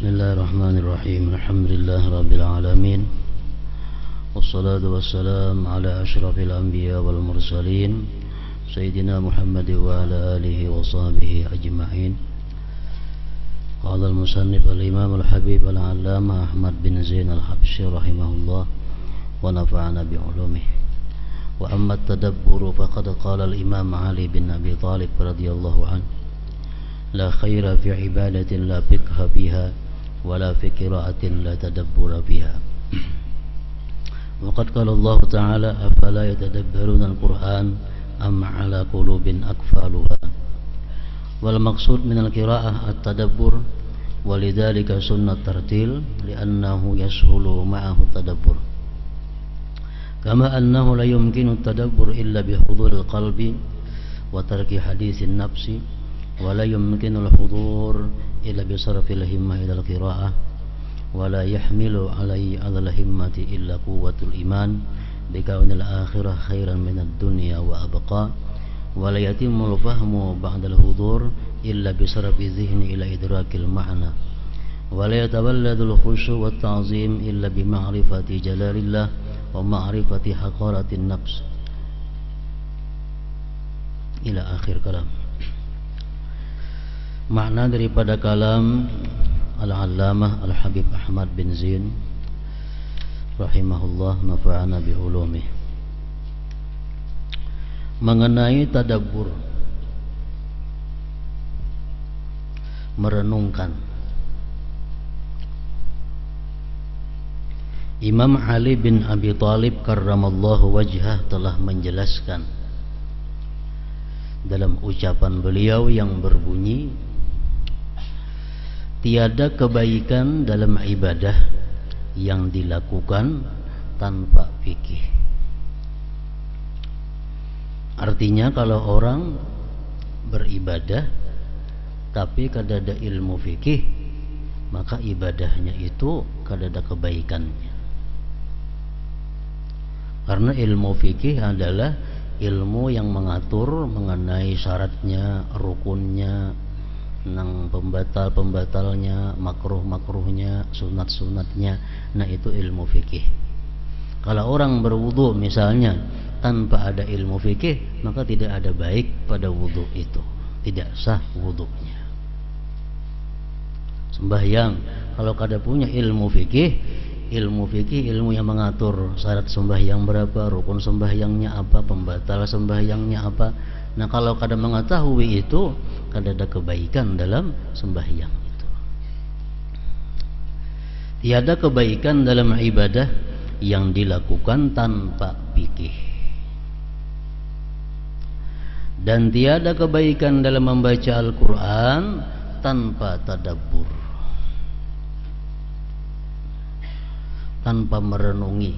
Bismillahirrahmanirrahim. Alhamdulillah Rabbil Alamin. Wassalatu wassalam ala ashrafil anbiya wal mursalin Sayyidina Muhammad wa ala alihi wa sahbihi ajma'in. Qala al-musannif al-imam al-habib al-allama Ahmad bin Zain al-Habsyi rahimahullah wa nafa'ana bi'ulumihi. Wa amma at-tadabburu faqad qala al-imam Ali bin Abi Thalib radhiyallahu anhu la khaira fi ibadatin la fiqha fiha wa la fi qira'atin la tadabbura fiha. Wa qad qala Allah ta'ala afala yatadabbaruna al-Qur'an am 'ala qulubin aqfaluha. Wal maqsud min al-qira'ah at-tadabbur wa lidzalika sunnat tartil li'annahu yashulu ma'ahu tadabbur. Kama annahu la yumkinu at-tadabbur illa bi huduril qalbi wa tarki haditsin nafsi ولا يمكن الحضور إلا بصرف الهمة إلى القراءة ولا يحمل على الهمة إلا قوة الإيمان بكون الآخرة خيرا من الدنيا وأبقى ولا يتم الفهم بعد الحضور إلا بصرف الذهن إلى إدراك المعنى ولا يتولد الخشوع والتعظيم إلا بمعرفة جلال الله ومعرفة حقارة النفس إلى آخر كلام. Makna daripada kalam Al-Allamah Al-Habib Ahmad bin Zain rahimahullah nafa'ana bi'ulumih, mengenai tadabbur, merenungkan. Imam Ali bin Abi Thalib karramallahu wajhah telah menjelaskan dalam ucapan beliau yang berbunyi, tiada kebaikan dalam ibadah yang dilakukan tanpa fikih. Artinya kalau orang beribadah tapi kada ada ilmu fikih, maka ibadahnya itu kada ada kebaikannya. Karena ilmu fikih adalah ilmu yang mengatur mengenai syaratnya, rukunnya, nang pembatal-pembatalnya, makruh-makruhnya, sunat-sunatnya. Nah itu ilmu fikih. Kalau orang berwudu misalnya tanpa ada ilmu fikih, maka tidak ada baik pada wudu itu, tidak sah wudunya. Sembahyang kalau kada punya ilmu fikih, ilmu yang mengatur syarat sembahyang berapa, rukun sembahyangnya apa, pembatal sembahyangnya apa. Nah kalau kada mengetahui itu, kada ada kebaikan dalam sembahyang itu. Tiada kebaikan dalam ibadah yang dilakukan tanpa fikih, dan tiada kebaikan dalam membaca Al-Quran tanpa tadabbur, tanpa merenungi,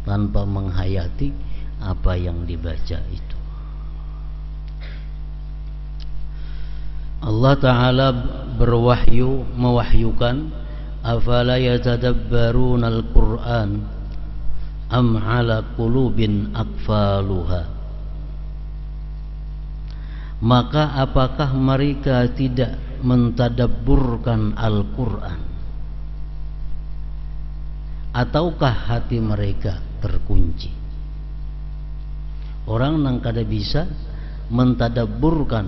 tanpa menghayati apa yang dibaca itu. Allah Ta'ala mewahyukan, afala yatadabbaruna al-Qur'an am ala qulubin aqfaluha. Maka apakah mereka tidak mentadabburkan Al-Quran, ataukah hati mereka terkunci? Orang yang kada bisa mentadabburkan,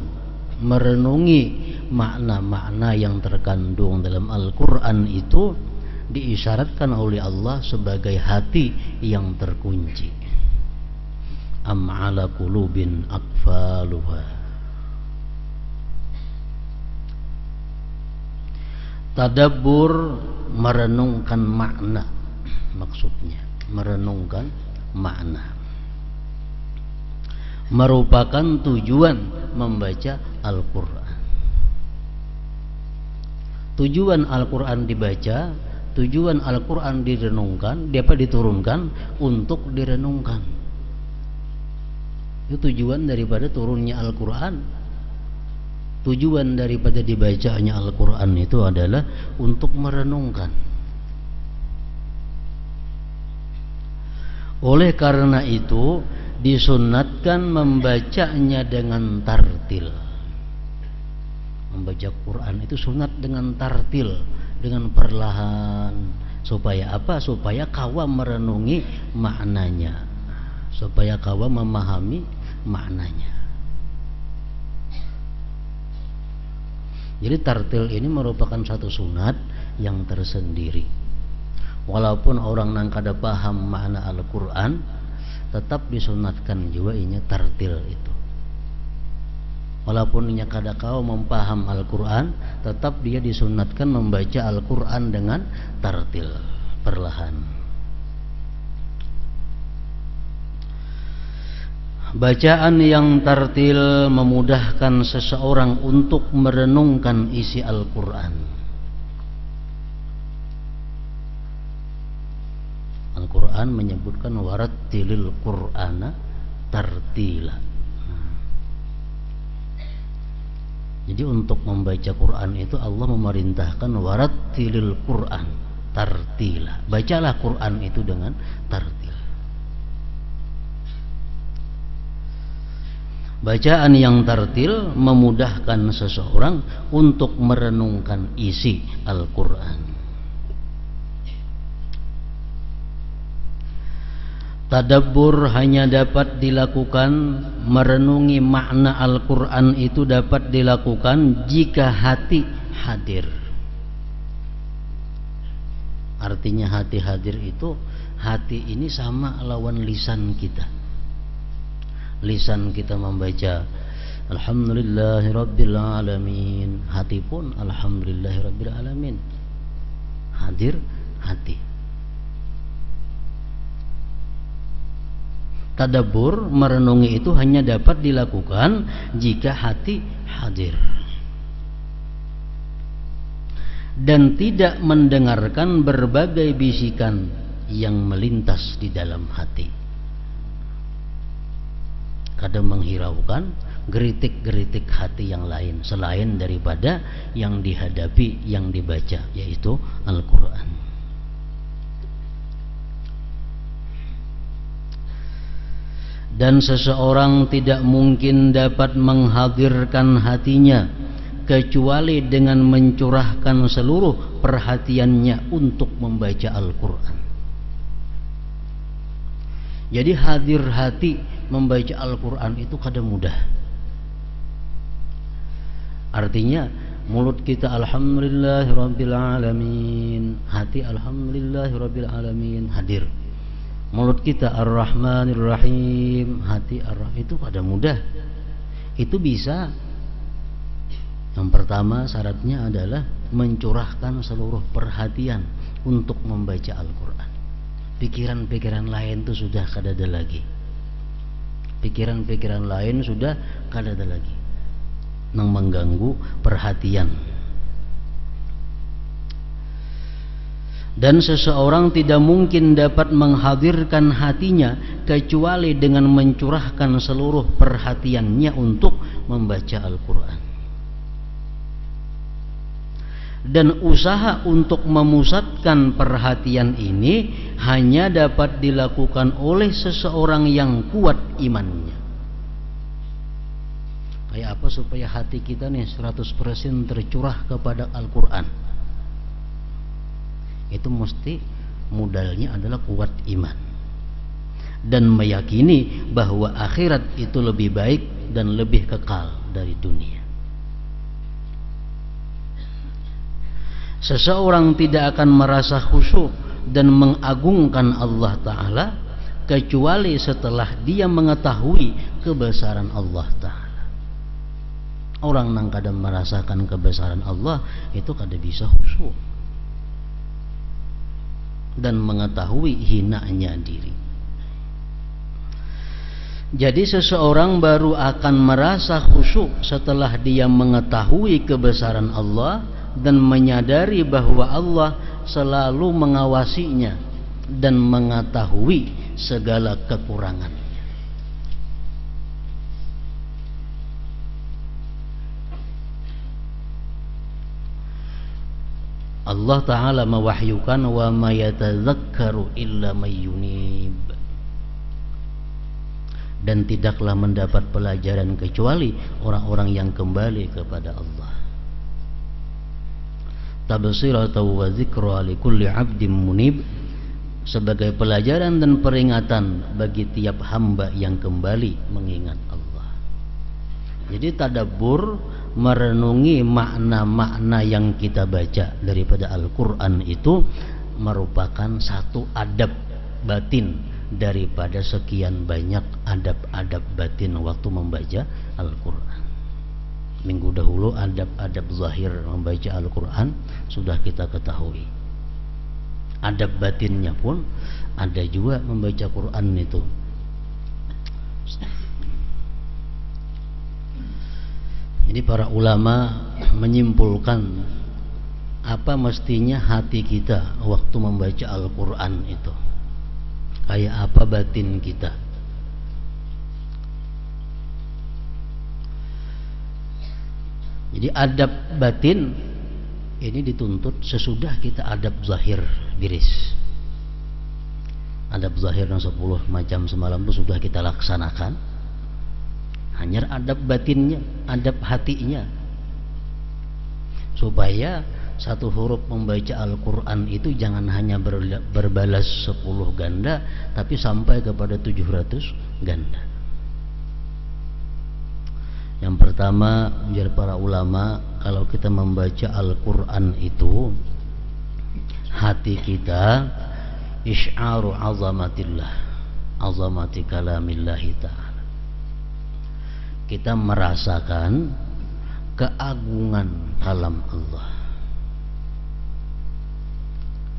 merenungi makna-makna yang terkandung dalam Al-Quran itu diisyaratkan oleh Allah sebagai hati yang terkunci. Am ala qulubin aqfaluha. Tadabbur merenungkan makna, maksudnya merenungkan makna merupakan tujuan membaca Al-Quran. Tujuan Al-Quran dibaca, tujuan Al-Quran direnungkan, diturunkan untuk direnungkan. Itu tujuan daripada turunnya Al-Quran. Tujuan daripada dibacanya Al-Quran itu adalah untuk merenungkan. Oleh karena itu disunnatkan membacanya dengan tartil. Membaca Quran itu sunat dengan tartil, dengan perlahan. Supaya apa? Supaya kawam merenungi maknanya, supaya kawam memahami maknanya. Jadi tartil ini merupakan satu sunat yang tersendiri. Walaupun orang nang kada paham makna Al-Quran, tetap disunatkan juga inya tartil itu. Walaupun inya kada kau mempaham Al-Quran, tetap dia disunatkan membaca Al-Quran dengan tartil, perlahan. Bacaan yang tartil memudahkan seseorang untuk merenungkan isi Al-Quran. Al-Quran menyebutkan warattilil Qur'ana tartila. Jadi untuk membaca Quran itu Allah memerintahkan warattilil Qur'an tartila. Bacalah Quran itu dengan tartil. Bacaan yang tartil memudahkan seseorang untuk merenungkan isi Al-Quran. Tadabbur hanya dapat dilakukan, merenungi makna Al-Quran itu dapat dilakukan jika hati hadir. Artinya hati hadir itu, hati ini sama lawan lisan kita. Lisan kita membaca Alhamdulillahirabbil alamin, hati pun Alhamdulillahirabbil alamin. Hadir hati. Tadabbur merenungi itu hanya dapat dilakukan jika hati hadir dan tidak mendengarkan berbagai bisikan yang melintas di dalam hati. Kadang menghiraukan geritik-geritik hati yang lain selain daripada yang dihadapi, yang dibaca, yaitu Al-Quran. Dan seseorang tidak mungkin dapat menghadirkan hatinya kecuali dengan mencurahkan seluruh perhatiannya untuk membaca Al-Quran. Jadi hadir hati membaca Al-Quran itu kadang mudah. Artinya mulut kita Alhamdulillahirabbil alamin, hati Alhamdulillahirabbil alamin hadir. Mulut kita Ar-Rahmanir Rahim, hati Ar-Rahman, itu pada mudah. Itu bisa. Yang pertama syaratnya adalah mencurahkan seluruh perhatian untuk membaca Al-Quran. Pikiran-pikiran lain itu sudah kada ada lagi. Pikiran-pikiran lain sudah kada ada lagi yang mengganggu perhatian. Dan seseorang tidak mungkin dapat menghadirkan hatinya kecuali dengan mencurahkan seluruh perhatiannya untuk membaca Al-Quran. Dan usaha untuk memusatkan perhatian ini hanya dapat dilakukan oleh seseorang yang kuat imannya. Kayak apa supaya hati kita nih 100% tercurah kepada Al-Quran? Itu mesti modalnya adalah kuat iman dan meyakini bahwa akhirat itu lebih baik dan lebih kekal dari dunia. Seseorang tidak akan merasa khusyuk dan mengagungkan Allah Ta'ala kecuali setelah dia mengetahui kebesaran Allah Ta'ala. Orang yang kadang merasakan kebesaran Allah itu kadang bisa khusyuk dan mengetahui hinanya diri. Jadi seseorang baru akan merasa khusyuk setelah dia mengetahui kebesaran Allah dan menyadari bahwa Allah selalu mengawasinya dan mengetahui segala kekurangannya. Allah Ta'ala mewahyukan wa ma yatadzakkaru illa may yunib, dan tidaklah mendapat pelajaran kecuali orang-orang yang kembali kepada Allah. tabsiratan wa dzikra likulli 'abdin munib, sebagai pelajaran dan peringatan bagi tiap hamba yang kembali mengingat Allah. Jadi tadabbur, merenungi makna-makna yang kita baca daripada Al-Quran itu merupakan satu adab batin daripada sekian banyak adab-adab batin waktu membaca Al-Quran. Minggu dahulu adab-adab zahir membaca Al-Quran sudah kita ketahui. Adab batinnya pun ada juga membaca Quran itu. Jadi para ulama menyimpulkan apa mestinya hati kita waktu membaca Al-Quran itu, kayak apa batin kita. Jadi adab batin ini dituntut sesudah kita adab zahir biris. Adab zahir yang 10 macam semalam itu sudah kita laksanakan. Hanya adab batinnya, adab hatinya, supaya satu huruf membaca Al-Quran itu jangan hanya berbalas 10 ganda, tapi sampai kepada 700 ganda. Yang pertama, menjadi para ulama, kalau kita membaca Al-Quran itu, hati kita isy'aru azamatillah, azamati kalamillahi ta'ala. Kita merasakan keagungan kalam Allah.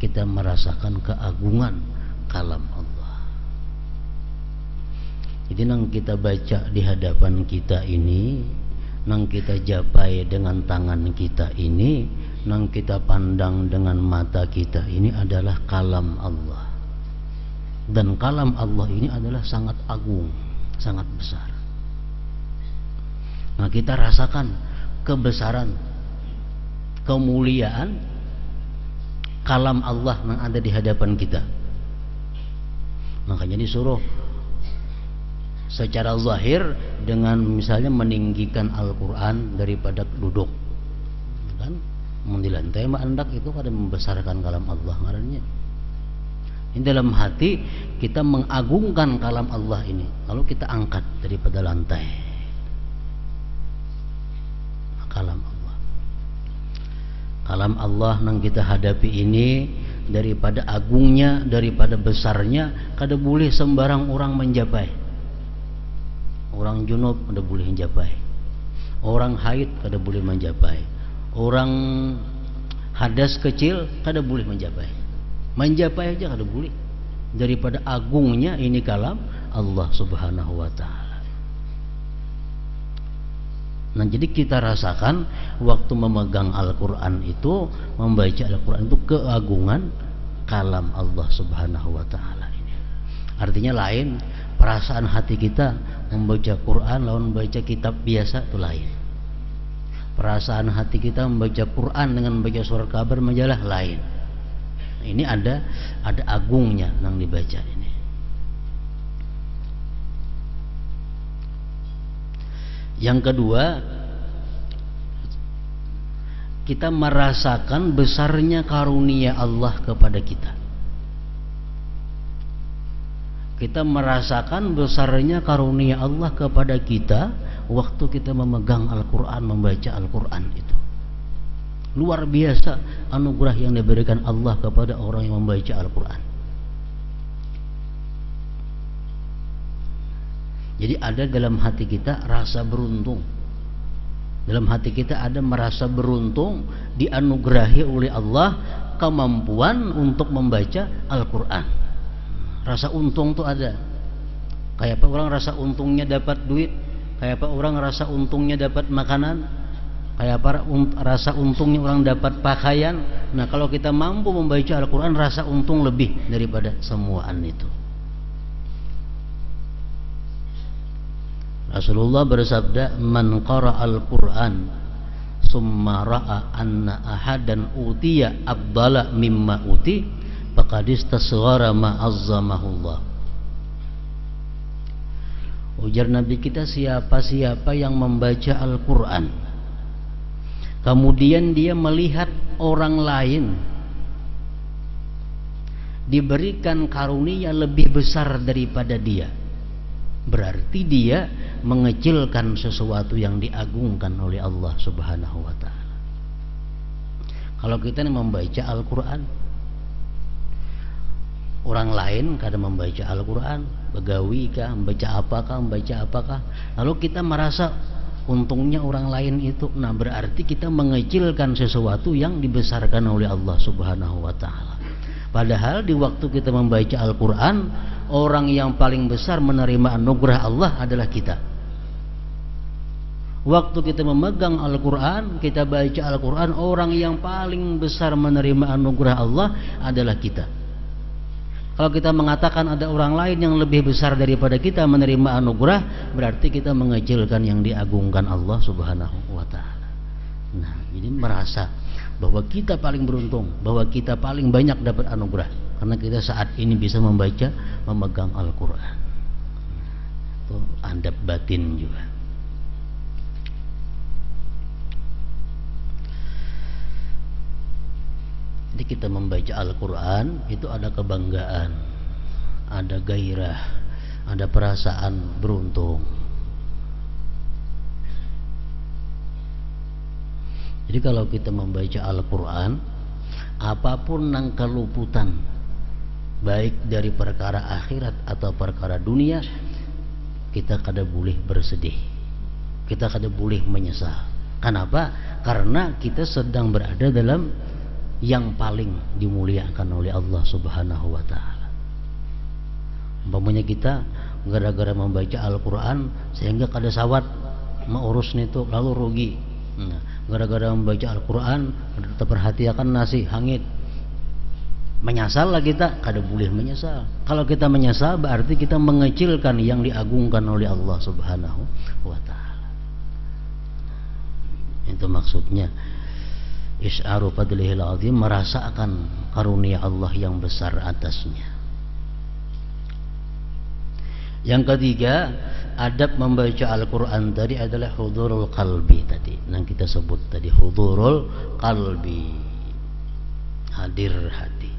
Kita merasakan keagungan kalam Allah. Jadi nang kita baca di hadapan kita ini, nang kita japai dengan tangan kita ini, nang kita pandang dengan mata kita ini adalah kalam Allah. Dan kalam Allah ini adalah sangat agung, sangat besar. Nah, kita rasakan kebesaran, kemuliaan kalam Allah yang ada di hadapan kita. Makanya disuruh secara zahir dengan misalnya meninggikan Al-Quran daripada duduk, kan? Di lantai mandak itu kada membesarkan kalam Allah ngarannya. Ini dalam hati kita mengagungkan kalam Allah ini, lalu kita angkat daripada lantai. Kalam Allah, kalam Allah yang kita hadapi ini daripada agungnya, daripada besarnya, kada boleh sembarang orang menjapai. Orang junub kada boleh menjapai, orang haid kada boleh menjapai, orang hadas kecil kada boleh menjapai. Menjapai aja kada boleh, daripada agungnya ini kalam Allah Subhanahu wa ta'ala. Nah, jadi kita rasakan waktu memegang Al-Quran itu, membaca Al-Quran itu keagungan kalam Allah Subhanahu wa ta'ala ini. Artinya lain perasaan hati kita membaca Quran lawan membaca kitab biasa itu lain. Perasaan hati kita membaca Quran dengan membaca surat kabar majalah lain. Nah, ini ada agungnya yang dibaca ini. Yang kedua, kita merasakan besarnya karunia Allah kepada kita. Kita merasakan besarnya karunia Allah kepada kita waktu kita memegang Al-Quran, membaca Al-Quran itu. Luar biasa anugerah yang diberikan Allah kepada orang yang membaca Al-Quran. Jadi ada dalam hati kita rasa beruntung. Dalam hati kita ada merasa beruntung dianugerahi oleh Allah kemampuan untuk membaca Al-Quran. Rasa untung itu ada. Kayak apa orang rasa untungnya dapat duit, kayak apa orang rasa untungnya dapat makanan, kayak apa rasa untungnya orang dapat pakaian. Nah, kalau kita mampu membaca Al-Quran, rasa untung lebih daripada semuaan itu. Rasulullah bersabda, "Man qara al-Qur'an summa ra'a anna ahadan utiya afdala mimma uti faqad istasghara ma azzamahullah." Ujar Nabi kita, siapa-siapa yang membaca Al-Quran kemudian dia melihat orang lain diberikan karunia lebih besar daripada dia, berarti dia mengecilkan sesuatu yang diagungkan oleh Allah Subhanahu wa ta'ala. Kalau kita membaca Al-Quran, orang lain kadang membaca Al-Quran, begawi kah, membaca apakah, lalu kita merasa untungnya orang lain itu, nah berarti kita mengecilkan sesuatu yang dibesarkan oleh Allah Subhanahu wa ta'ala. Padahal di waktu kita membaca Al-Quran, orang yang paling besar menerima anugerah Allah adalah kita. Waktu kita memegang Al-Quran, kita baca Al-Quran, orang yang paling besar menerima anugerah Allah adalah kita. Kalau kita mengatakan ada orang lain yang lebih besar daripada kita menerima anugerah, berarti kita mengecilkan yang diagungkan Allah Subhanahu wa ta'ala. Nah, jadi merasa bahwa kita paling beruntung, bahwa kita paling banyak dapat anugerah karena kita saat ini bisa membaca, memegang Al-Quran. Itu adab batin juga. Jadi kita membaca Al-Quran itu ada kebanggaan, ada gairah, ada perasaan beruntung. Jadi kalau kita membaca Al-Quran, apapun yang keluputan, baik dari perkara akhirat atau perkara dunia, kita kada boleh bersedih, kita kada boleh menyesal. Kenapa? Karena kita sedang berada dalam yang paling dimuliakan oleh Allah Subhanahu wa ta'ala. Umpamanya kita gara-gara membaca Al-Quran sehingga kada sawat mengurus itu, lalu rugi. Nah, gara-gara membaca Al-Quran terperhatikan nasi hangit, menyesal lah kita, kada boleh menyesal. Kalau kita menyesal berarti kita mengecilkan yang diagungkan oleh Allah Subhanahu wa ta'ala. Itu maksudnya is'aru fadlihil azim, merasakan karunia Allah yang besar atasnya. Yang ketiga, adab membaca Al-Quran tadi adalah hudurul qalbi tadi, yang kita sebut tadi, hudurul qalbi, hadir hati.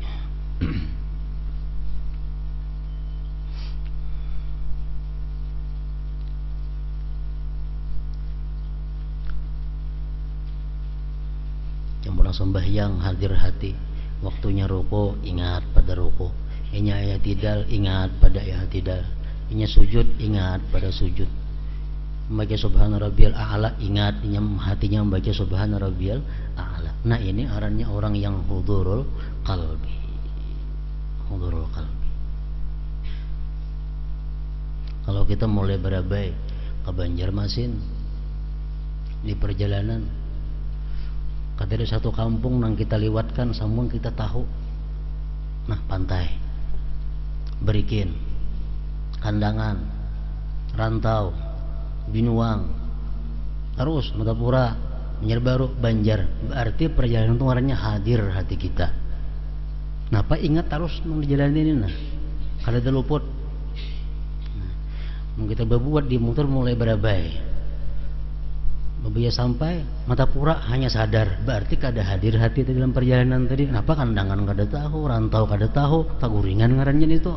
Yang pernah sembahyang hadir hati, waktunya ruku ingat pada ruku, inya i'tidal ingat pada i'tidal, inya sujud ingat pada sujud, membaca subhana rabbiyal a'la ingat, hatinya membaca subhana rabbiyal a'la. Nah ini arannya orang yang hudurul qalbi, hudurul qalbi. Kalau kita mulai berabai ke Banjarmasin, di perjalanan ada satu kampung yang kita lewatkan, sambung kita tahu, nah pantai, Berikin, Kandangan, Rantau, Binuang, terus Matapura, Banjarbaru, Banjar. Berarti perjalanan itu warnanya hadir hati kita. Napa ingat terus di jalan ini, nah kada ada luput. Nah, kita berbuat di motor mulai berabai. Berbaya sampai Matapura hanya sadar, berarti kada hadir hati dalam perjalanan tadi. Kenapa Kandangan kada tahu, Rantau kada tahu, Taguringan ngarannya itu.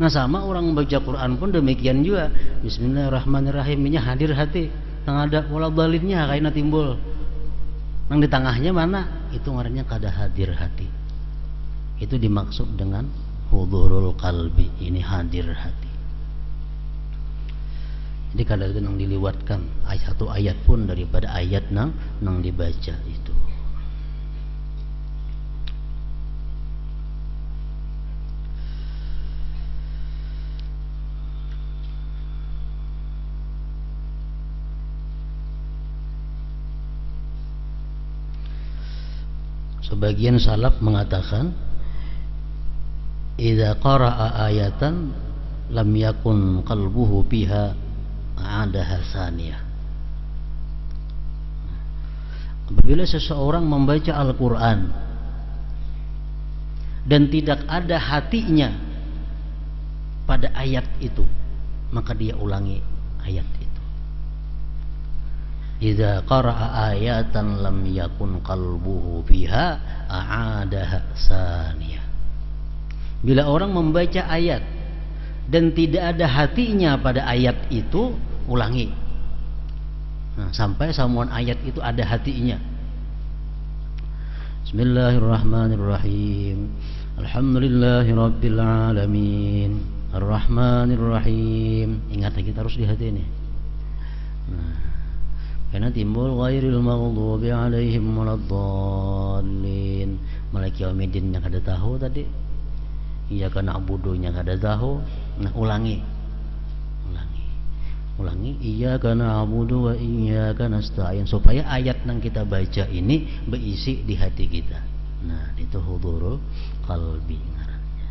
Nah sama orang membaca Quran pun demikian juga. Bismillahirrahmanirrahim, ini hadir hati. Nang ada wala balinnya kaina timbul. Nang di tengahnya mana? Itu ngarannya kada hadir hati. Itu dimaksud dengan hudurul qalbi, ini hadir hati. Jadi kadang nang diliwatkan satu ayat pun daripada ayat nang dibaca itu. Sebagian salaf mengatakan idza qara'a ayatan lam yakun qalbuhu biha ada hasaniyah. Apabila seseorang membaca Al-Quran dan tidak ada hatinya pada ayat itu, maka dia ulangi ayat itu. idza qara'a ayatan lam yakun qalbuhu fiha a'adaha saniyah. Bila orang membaca ayat dan tidak ada hatinya pada ayat itu, ulangi. Nah, sampai sambungan ayat itu ada hatinya. Bismillahirrahmanirrahim. Alhamdulillahirabbil alamin. Arrahmanirrahim. Ingat, kita harus di hati ini. Nah, karena timbul ghairil maghdubi alaihim waladdallin. Maliki yaumiddin yang kada tahu tadi. Iyyaka na'budunya kada tahu. Nah, ulangi. Iyyaka na'budu wa iyyaka nasta'in, supaya ayat yang kita baca ini berisi di hati kita. Nah, itu hudurul qalbi ngarannya.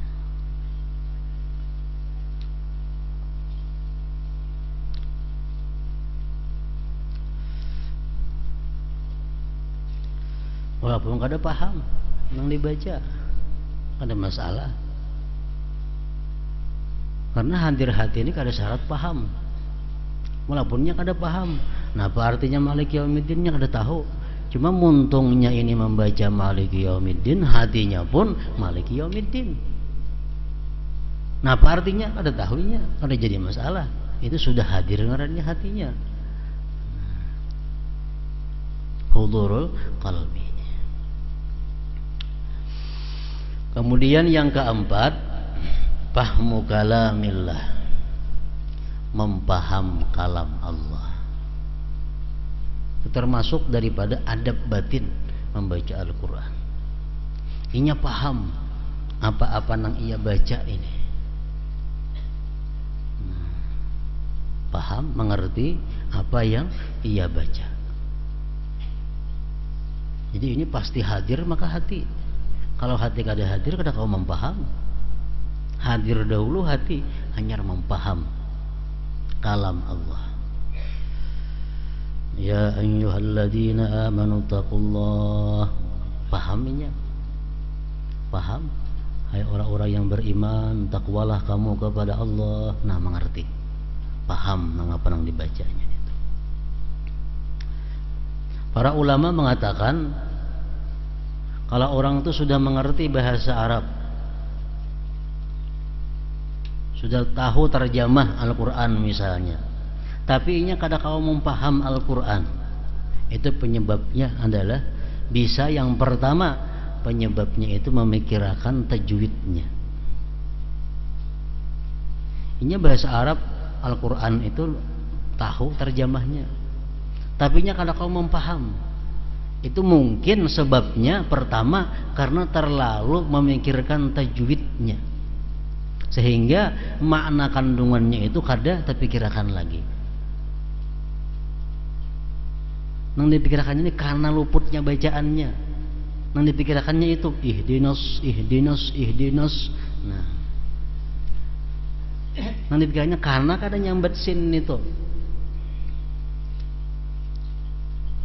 Walaupun kada paham yang dibaca, ada masalah. Karena hadir hati ini kada syarat paham. Walaupun kada paham. Nah, apa artinya Maliki Yaumiddin kada tahu. Cuma muntungnya ini membaca Maliki Yaumiddin, hatinya pun Maliki Yaumiddin. Nah, apa artinya kada tahunya, kada jadi masalah. Itu sudah hadir ngarannya hatinya. Hudurul qalbi. Kemudian yang keempat, fahmu kalamillah, mempaham kalam Allah. Itu termasuk daripada adab batin membaca Al-Quran. Inya paham apa-apa yang ia baca ini. Paham, mengerti apa yang ia baca. Jadi ini pasti hadir maka hati. Kalau hati kada hadir, kada kau mempaham. Hadir dahulu hati, hanya mempaham kalam Allah. Ya ayyuhalladzina amanu taqullah. Pahaminya. Paham. Hai orang-orang yang beriman, takwalah kamu kepada Allah. Nah, mengerti. Paham mengapa yang dibacanya itu. Para ulama mengatakan kalau orang itu sudah mengerti bahasa Arab, sudah tahu terjemah Al-Quran misalnya, tapi inya kada kau mempaham Al-Quran, itu penyebabnya adalah bisa yang pertama, penyebabnya itu memikirkan tajwidnya. Inya bahasa Arab Al-Quran itu tahu terjemahnya, tapi inya kada kau mempaham. Itu mungkin sebabnya pertama karena terlalu memikirkan tajwidnya, sehingga makna kandungannya itu kada terpikirkan lagi. Nang dipikirkannya ini karena luputnya bacaannya. Nang dipikirkannya itu ihdinas. Nah, nang dipikirkannya karena kada nyambat sin itu.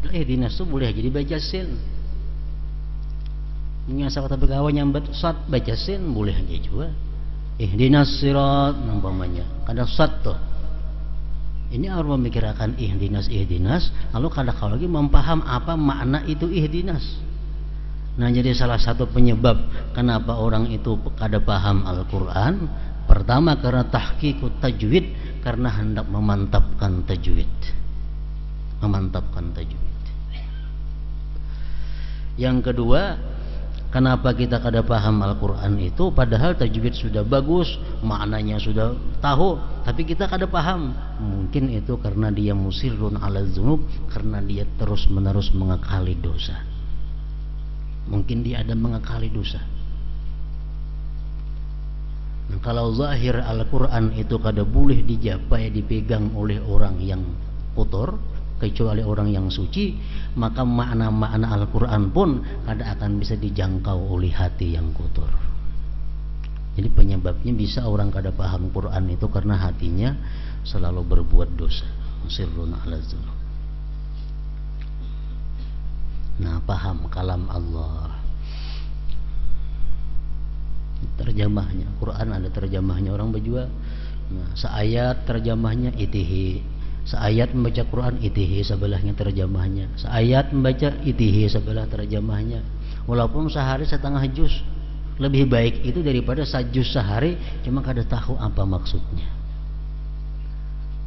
Ihdinas itu boleh jadi baca sin. Nyasa kata berkawan nyambat sad baca sin boleh aja juga. Ihdinas sirat nampamanya. Kada sad tuh. Ini harus memikirkan ihdinas, lalu kada kau lagi mempaham apa makna itu ihdinas. Nah, jadi salah satu penyebab kenapa orang itu kada paham Al-Quran, pertama karena tahqiqut tajwid, karena hendak memantapkan tajwid. Yang kedua, kenapa kita kada paham Al-Quran itu, padahal tajwid sudah bagus, maknanya sudah tahu, tapi kita kada paham. Mungkin itu karena dia musirrun ala dzunub, karena dia terus menerus mengakali dosa. Mungkin dia ada mengakali dosa. Nah, kalau zahir Al-Quran itu kada boleh dijapai, dipegang oleh orang yang kotor, kecuali orang yang suci, maka makna-makna Al-Quran pun kada akan bisa dijangkau oleh hati yang kotor. Jadi penyebabnya bisa orang kada paham Quran itu karena hatinya selalu berbuat dosa, musirrun ala dzunub. Nah, paham kalam Allah, terjemahnya Quran ada terjemahnya orang berjual. Nah, seayat terjemahnya itihi Seayat membaca Quran itihi sebelahnya terjemahnya. Seayat membaca itihi sebelah terjemahnya. Walaupun sehari setengah juz, lebih baik itu daripada sajuz sehari cuma kada tahu apa maksudnya.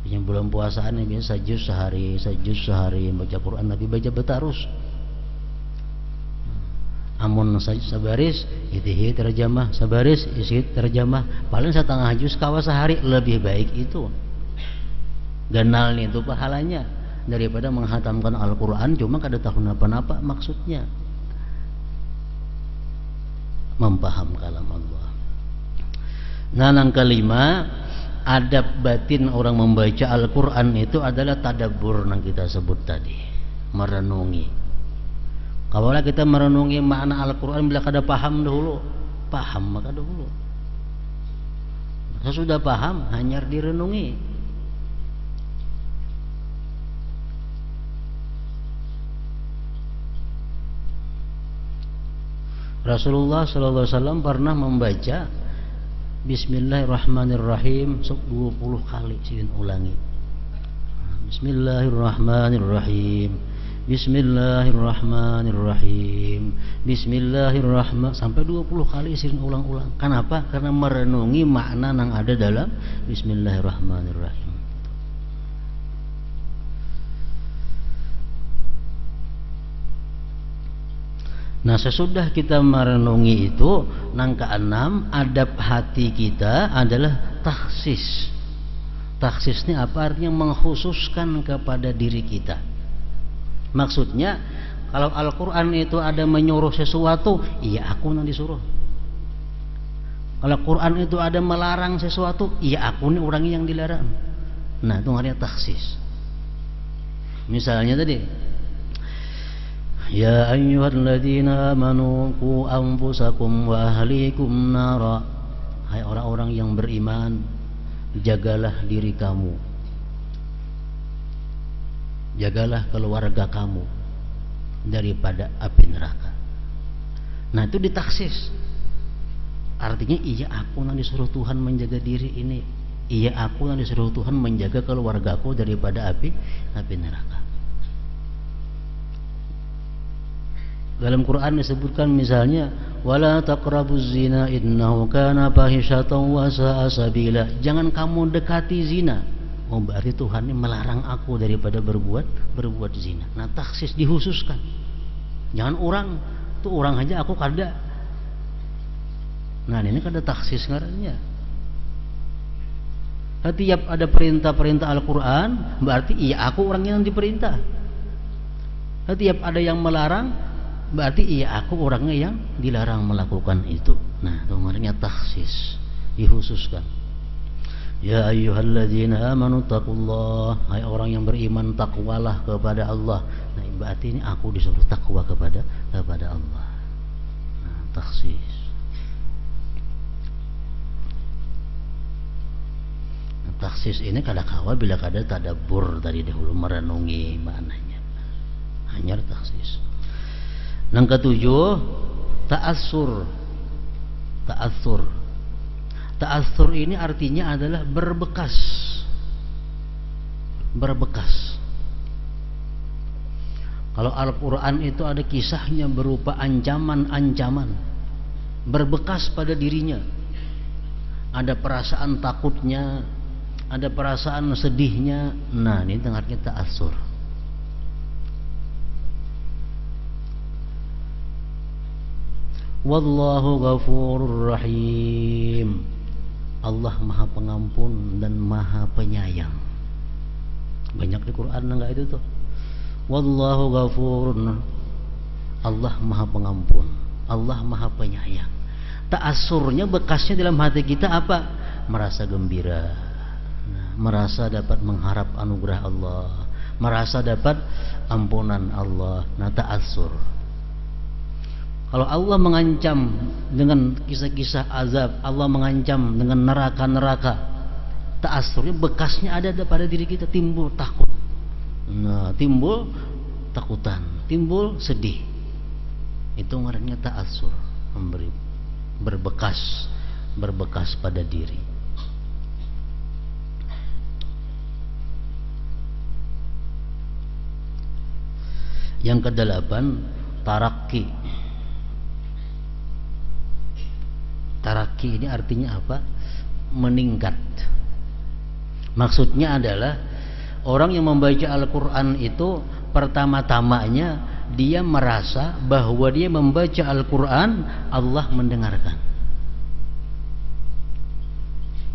Yang bulan puasaan yang biasa sajuz sehari baca Quran tapi baca betarus. Amun sabaris itihi terjemah, sabaris isi terjemah, paling setengah juz kawa sehari, lebih baik itu. Ganal itu pahalanya daripada menghatamkan Al-Quran cuma kada tahu napa-napa maksudnya. Mempaham kalam Allah. Nah, yang kelima, adab batin orang membaca Al-Quran itu adalah tadabbur yang kita sebut tadi, merenungi. Kalau kita merenungi makna Al-Quran bila kada paham dahulu, paham maka dahulu. Sesudah paham hanya direnungi. Rasulullah SAW pernah membaca Bismillahirrahmanirrahim 20 kali, sini ulangi. Bismillahirrahmanirrahim, Bismillahirrahmanirrahim, Bismillahirrahmanirrahim, sampai 20 kali sini ulang-ulang. Kenapa? Karena merenungi makna yang ada dalam Bismillahirrahmanirrahim. Nah, sesudah kita merenungi itu, nang keenam, adab hati kita adalah takhsis. Takhsis ini apa artinya? Mengkhususkan kepada diri kita. Maksudnya, kalau Al-Quran itu ada menyuruh sesuatu, iya aku yang disuruh. Kalau Quran itu ada melarang sesuatu, iya aku ini orangnya yang dilarang. Nah, itu artinya takhsis. Misalnya tadi, Ya ayyuhalladzina amanu qu anfusakum wa ahlikum nara. Hai orang-orang yang beriman, jagalah diri kamu, jagalah keluarga kamu daripada api neraka. Nah, itu ditaksis. Artinya iya aku yang disuruh Tuhan menjaga diri ini, iya aku yang disuruh Tuhan menjaga keluargaku daripada api neraka. Dalam Quran disebutkan misalnya wala taqrabuz zina innahu kana fahisyatan wa sa'a sabila. Jangan kamu dekati zina. Oh, berarti Tuhan ini melarang aku daripada berbuat zina. Nah, taksis dihususkan. Jangan orang, tuh orang aja aku kada. Nah, ini kada taksis ngarannya. Setiap ada perintah-perintah Al-Quran berarti iya aku orangnya yang diperintah. Setiap ada yang melarang berarti iya aku orangnya yang dilarang melakukan itu. Nah, itu namanya takhsis, dihususkan. Ya ayyuhalladzina amanu taqullah, hai orang yang beriman takwalah kepada Allah. Nah, berarti ini aku disuruh takwa kepada Allah. Nah, takhsis. Nah, takhsis ini kadang-kala bila kada tadabbur tadi dahulu merenungi maknanya. Hanya takhsis. Yang ketujuh, ta'assur. Ta'assur ini artinya adalah berbekas. Kalau Al-Quran itu ada kisahnya berupa ancaman-ancaman, berbekas pada dirinya. Ada perasaan takutnya, ada perasaan sedihnya. Nah, ini dengarnya ta'assur. Wallahu ghafurur rahim. Allah Maha Pengampun dan Maha Penyayang. Banyak di Quran enggak itu tuh. Wallahu ghafurun. Allah Maha Pengampun, Allah Maha Penyayang. Ta'asurnya, bekasnya dalam hati kita apa? Merasa gembira, merasa dapat mengharap anugerah Allah, merasa dapat ampunan Allah. Nah, ta'asur. Kalau Allah mengancam dengan kisah-kisah azab, Allah mengancam dengan neraka-neraka, ta'asurnya bekasnya ada pada diri kita, timbul takut. Nah, timbul takutan, timbul sedih. Itu namanya ta'asur, memberi berbekas pada diri. Yang kedelapan, tarakki. Tarakki ini artinya apa? Meningkat. Maksudnya adalah orang yang membaca Al-Quran itu pertama-tamanya dia merasa bahwa dia membaca Al-Quran, Allah mendengarkan,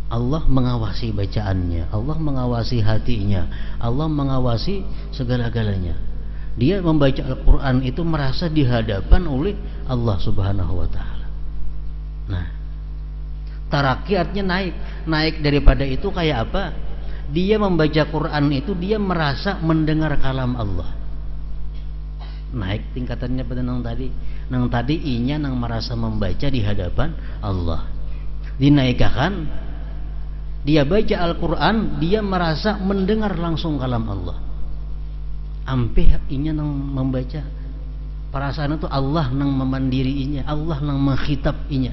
Allah mengawasi bacaannya, Allah mengawasi hatinya, Allah mengawasi segala-galanya. Dia membaca Al-Quran itu merasa dihadapan oleh Allah Subhanahu wa Ta'ala. Nah, tarakki artinya naik. Naik daripada itu kayak apa? Dia membaca Quran itu dia merasa mendengar kalam Allah. Naik tingkatannya pada nang tadi. Nang tadi inya nang merasa membaca di hadapan Allah. Dinaikkan, dia baca Al-Quran, dia merasa mendengar langsung kalam Allah. Ampih inya nang membaca, perasaan itu Allah nang memandiri inya, Allah nang mengkhitab inya.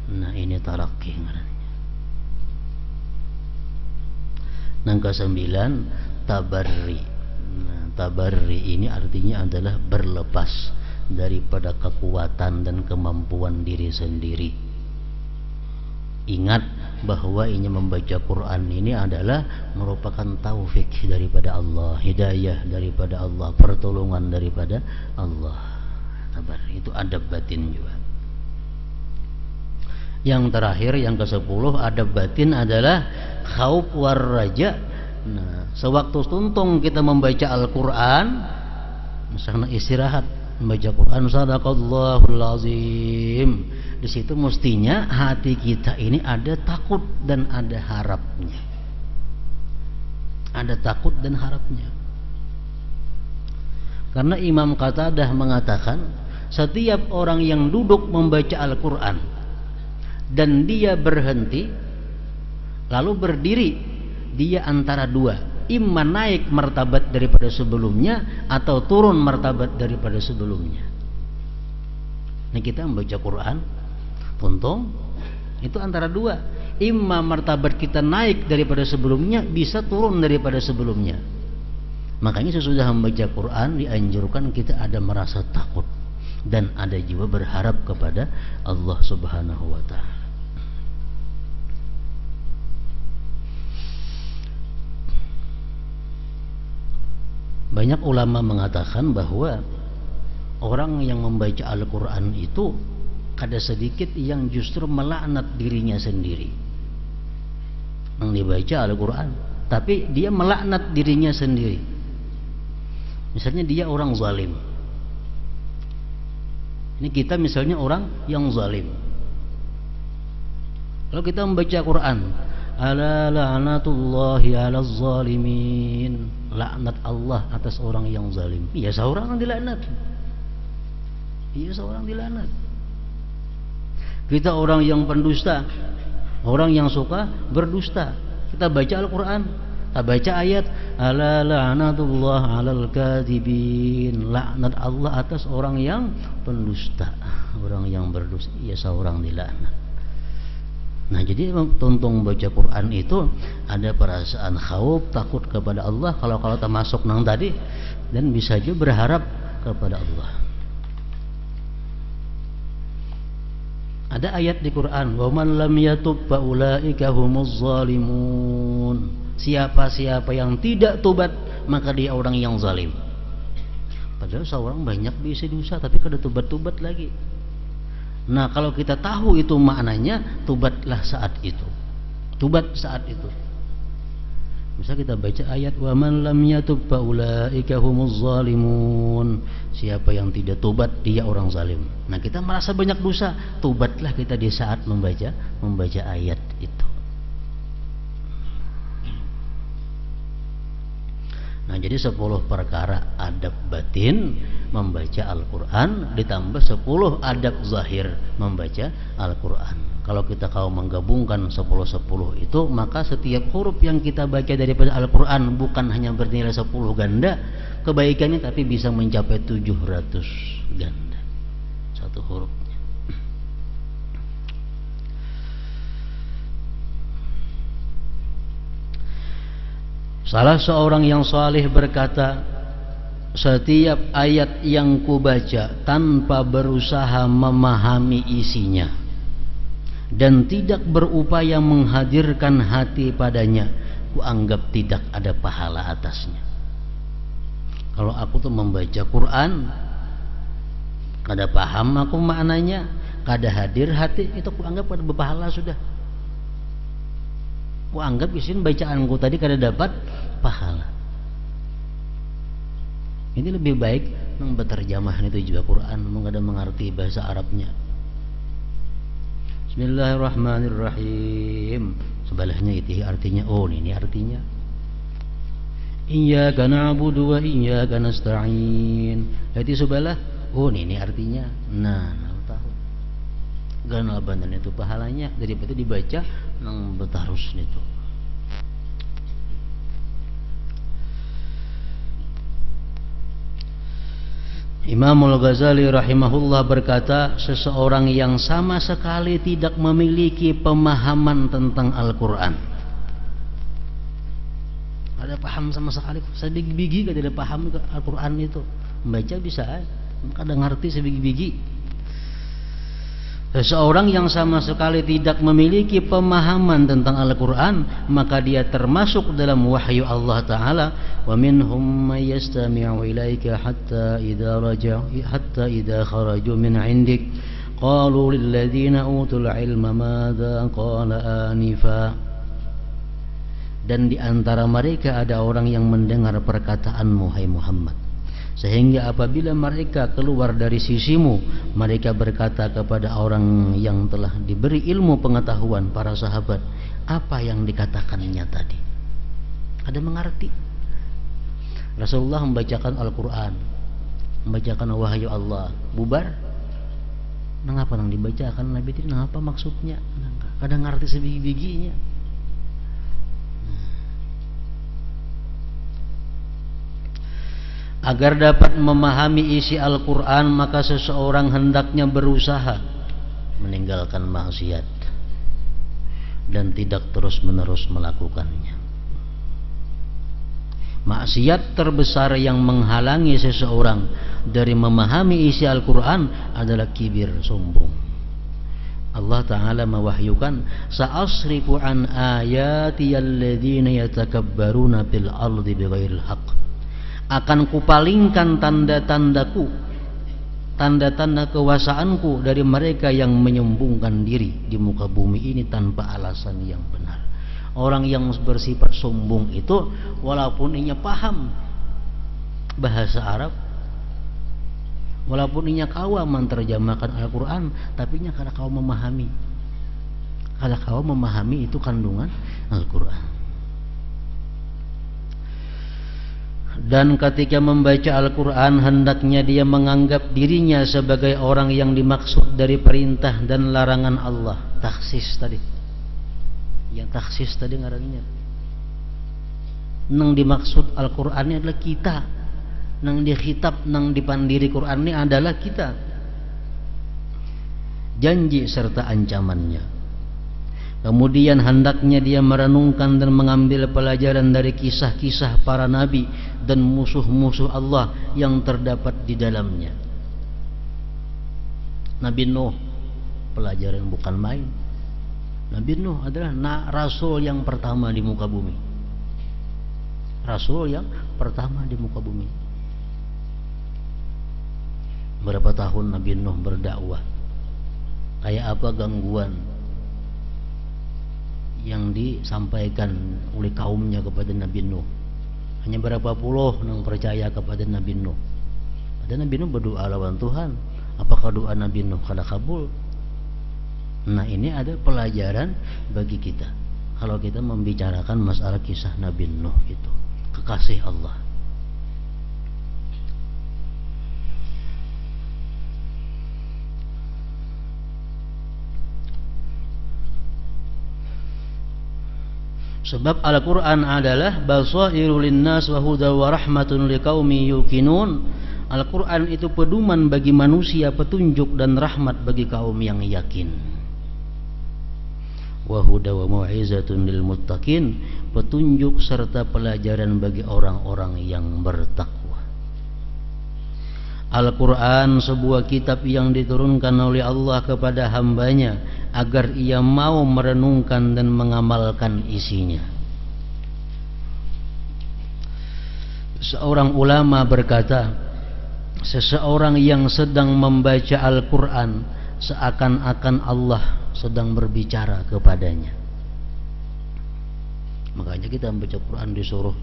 Nah, ini tarakki ngarannya. Nang ke-9, tabarri. Nah, tabarri ini artinya adalah berlepas daripada kekuatan dan kemampuan diri sendiri. Ingat bahwa ini membaca Quran ini adalah merupakan taufik daripada Allah, hidayah daripada Allah, pertolongan daripada Allah. Tabarri itu adab batin juga. Yang terakhir, yang ke-10, adab batin adalah khauf war raja. Nah, sewaktu tuntung kita membaca Al-Quran, misalnya istirahat membaca Quran, sadaqallahul azim, di situ mestinya hati kita ini ada takut dan ada harapnya. Ada takut dan harapnya. Karena Imam Qatadah mengatakan, setiap orang yang duduk membaca Al-Quran dan dia berhenti lalu berdiri, dia antara dua, imma naik martabat daripada sebelumnya atau turun martabat daripada sebelumnya. Nah, kita membaca Quran puntung itu antara dua, imma martabat kita naik daripada sebelumnya, bisa turun daripada sebelumnya. Makanya sesudah membaca Quran dianjurkan kita ada merasa takut dan ada jiwa berharap kepada Allah Subhanahu wa Ta'ala. Banyak ulama mengatakan bahwa orang yang membaca Al-Quran itu ada sedikit yang justru melaknat dirinya sendiri. Yang dibaca Al-Quran, tapi dia melaknat dirinya sendiri. Misalnya dia orang zalim. Ini kita misalnya orang yang zalim. Lalu kita membaca Quran, ala la'natullahi ala zalimin, laknat Allah atas orang yang zalim. Iya, seorang yang dilaknat. Iya, seorang dilaknat. Kita orang yang pendusta, orang yang suka berdusta, kita baca Al-Quran, kita baca ayat ala la'natullah alal kadhibin, laknat Allah atas orang yang pendusta, orang yang berdusta. Iya, seorang dilaknat. Nah, jadi tuntung baca Quran itu ada perasaan khauf, takut kepada Allah, kalau termasuk nang tadi, dan bisa juga berharap kepada Allah. Ada ayat di Quran, wa man lam yatub fa ulaika humuz zalimun. Siapa-siapa yang tidak tobat, maka dia orang yang zalim. Padahal seorang banyak bisa dosa tapi kada tobat-tobat lagi. Nah, kalau kita tahu itu maknanya, tobatlah saat itu. Tobat saat itu. Misal kita baca ayat wa man lam yatub fa ulaika humuz zalimun. Siapa yang tidak tobat, dia orang zalim. Nah, kita merasa banyak dosa, tobatlah kita di saat membaca ayat itu. Nah, jadi 10 perkara adab batin membaca Al-Quran, ditambah 10 adab zahir membaca Al-Quran. Kalau kita menggabungkan 10-10 itu, maka setiap huruf yang kita baca daripada Al-Quran bukan hanya bernilai 10 ganda kebaikannya, tapi bisa mencapai 700 ganda satu hurufnya. Salah seorang yang saleh berkata, setiap ayat yang kubaca tanpa berusaha memahami isinya dan tidak berupaya menghadirkan hati padanya, kuanggap tidak ada pahala atasnya. Kalau aku tuh membaca Quran, kada paham aku maknanya, kada hadir hati, itu kuanggap ada berpahala sudah. Kuanggap isin bacaanku tadi kada dapat pahala. Ini lebih baik nang berterjemah itu juga Quran, mung kada mengerti bahasa Arabnya. Bismillahirrahmanirrahim. Sebelahnya itu artinya, oh ini artinya. Iyyaka na'budu wa iyyaka nasta'in. Jadi sebelah, oh ini artinya. Nah, tahu. Ganal bandan itu pahalanya daripada dibaca nang betarus itu. Imam Al-Ghazali rahimahullah berkata, seseorang yang sama sekali tidak memiliki pemahaman tentang Al-Quran, ada paham sama sekali, sebigi-bigi kada ada paham Al-Quran itu, membaca bisa, kada ngerti sebigi-bigi. Seseorang yang sama sekali tidak memiliki pemahaman tentang Al-Quran, maka dia termasuk dalam wahyu Allah Ta'ala. Wa minhum may yastami'u ilaika hatta idza kharaju min 'indik qalu lil ladzina utul ilma madza qala anifa. Dan di antara mereka ada orang yang mendengar perkataanmu, hai Muhammad, sehingga apabila mereka keluar dari sisimu, mereka berkata kepada orang yang telah diberi ilmu pengetahuan, para sahabat, apa yang dikatakannya tadi? Ada mengerti? Rasulullah membacakan Al-Quran, membacakan wahyu Allah, bubar. Mengapa nang dibacakan Nabi itu? Mengapa maksudnya? Kadang ngerti sebiji-bijinya. Agar dapat memahami isi Al-Quran, maka seseorang hendaknya berusaha meninggalkan maksiat dan tidak terus-menerus melakukannya. Maksiat terbesar yang menghalangi seseorang dari memahami isi Al-Quran adalah kibir, sombong. Allah Ta'ala mewahyukan, sa'asrifu an ayati alladhina yatakabbaruna fil ardi bighairil haqq. Akan kupalingkan tanda-tandaku, tanda-tanda kewasaanku dari mereka yang menyombongkan diri di muka bumi ini tanpa alasan yang benar. Orang yang bersifat sombong itu, walaupun inya paham bahasa Arab, walaupun inya kawa menerjemahkan Al-Quran, tapi inya kada kawa memahami, kada kawa memahami itu kandungan Al-Quran. Dan ketika membaca Al-Quran, hendaknya dia menganggap dirinya sebagai orang yang dimaksud dari perintah dan larangan Allah. Taksis tadi, yang taksis tadi ngarannya. Nang dimaksud Al-Quran ini adalah kita, nang dikhitab, nang dipandiri Quran ini adalah kita. Janji serta ancamannya. Kemudian hendaknya dia merenungkan dan mengambil pelajaran dari kisah-kisah para nabi dan musuh-musuh Allah yang terdapat di dalamnya. Nabi Nuh, pelajaran bukan main. Nabi Nuh adalah rasul yang pertama di muka bumi. Rasul yang pertama di muka bumi. Berapa tahun Nabi Nuh berdakwah? Kayak apa gangguan yang disampaikan oleh kaumnya kepada Nabi Nuh? Hanya berapa puluh yang percaya kepada Nabi Nuh. Ada Nabi Nuh berdoa lawan Tuhan. Apakah doa Nabi Nuh kada kabul? Nah, ini ada pelajaran bagi kita kalau kita membicarakan masalah kisah Nabi Nuh itu, kekasih Allah. Sebab Al-Quran adalah basairul linnas wa huda wa rahmatun liqaumi yuqinun. Al-Quran itu pedoman bagi manusia, petunjuk dan rahmat bagi kaum yang yakin. Wa huda wa mau'izatun lil muttaqin, petunjuk serta pelajaran bagi orang-orang yang bertakwa. Al-Quran sebuah kitab yang diturunkan oleh Allah kepada hambanya agar ia mau merenungkan dan mengamalkan isinya. Seorang ulama berkata, seseorang yang sedang membaca Al-Quran seakan-akan Allah sedang berbicara kepadanya. Makanya kita membaca Quran disuruh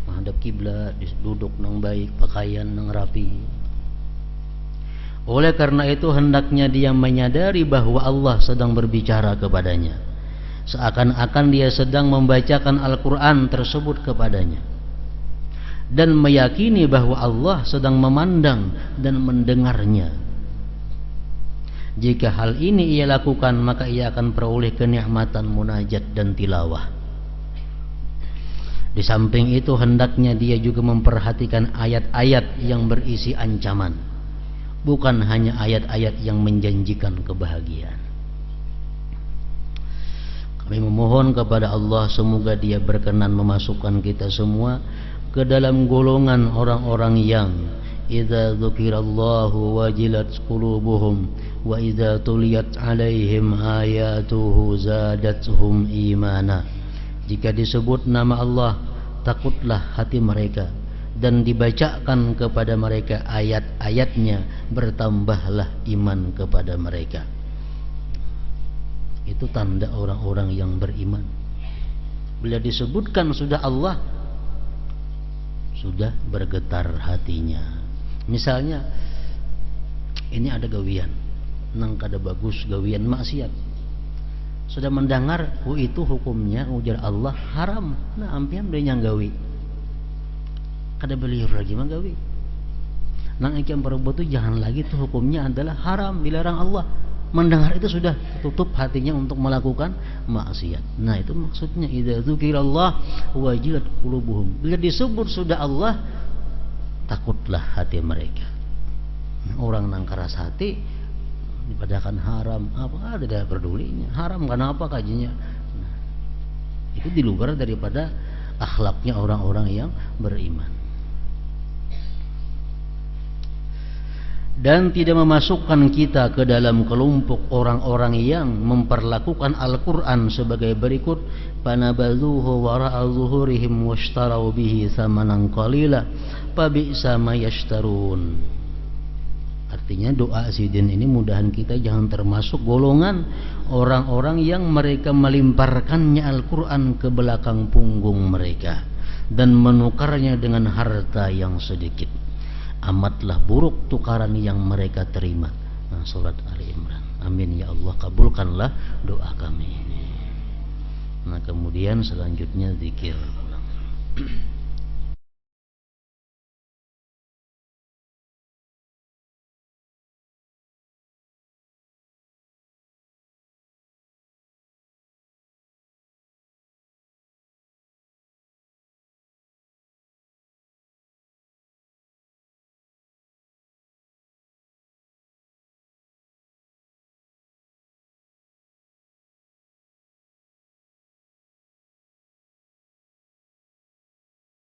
menghadap kiblat, duduk nang baik, pakaian nang rapi. Oleh karena itu hendaknya dia menyadari bahwa Allah sedang berbicara kepadanya, seakan-akan dia sedang membacakan Al-Quran tersebut kepadanya, dan meyakini bahwa Allah sedang memandang dan mendengarnya. Jika hal ini ia lakukan, maka ia akan peroleh kenikmatan munajat dan tilawah. Di samping itu hendaknya dia juga memperhatikan ayat-ayat yang berisi ancaman, bukan hanya ayat-ayat yang menjanjikan kebahagiaan. Kami memohon kepada Allah semoga Dia berkenan memasukkan kita semua ke dalam golongan orang-orang yang idza dzukirallahu wajilat qulubuhum wa idza tuliyat alaihim ayatuhu zadatuhum imana. Jika disebut nama Allah, takutlah hati mereka, dan dibacakan kepada mereka ayat-ayatnya, bertambahlah iman kepada mereka. Itu tanda orang-orang yang beriman. Bila disebutkan sudah Allah, sudah bergetar hatinya. Misalnya ini ada gawian, nang kada bagus gawian maksiat. Sudah mendengar, itu hukumnya ujar Allah haram. Nah, ampian dia yang gawi. Kada beliur lagi menggawi. Nang ikan perbuat itu jangan lagi, itu hukumnya adalah haram, dilarang Allah. Mendengar itu sudah tutup hatinya untuk melakukan maksiat. Nah, itu maksudnya idza dzukirallah wajilat qulubuhum. Bila disebut sudah Allah, takutlah hati mereka. Orang nang keras hati dipadakan haram, apa ada dah pedulinya. Haram karena apa kajinya? Nah, itu di luar daripada akhlaknya orang-orang yang beriman. Dan tidak memasukkan kita ke dalam kelompok orang-orang yang memperlakukan Al-Quran sebagai berikut: panabadhuhu wara'a zuhurihim washtarau bihi thamanan qalila fabi'sa ma yashtarun. Artinya doa sidin ini mudahan kita jangan termasuk golongan orang-orang yang mereka melimparkannya Al-Quran ke belakang punggung mereka dan menukarnya dengan harta yang sedikit. Amatlah buruk tukaran yang mereka terima. Nah, surat Ali Imran. Amin ya Allah, kabulkanlah doa kami. Nah, kemudian selanjutnya zikir.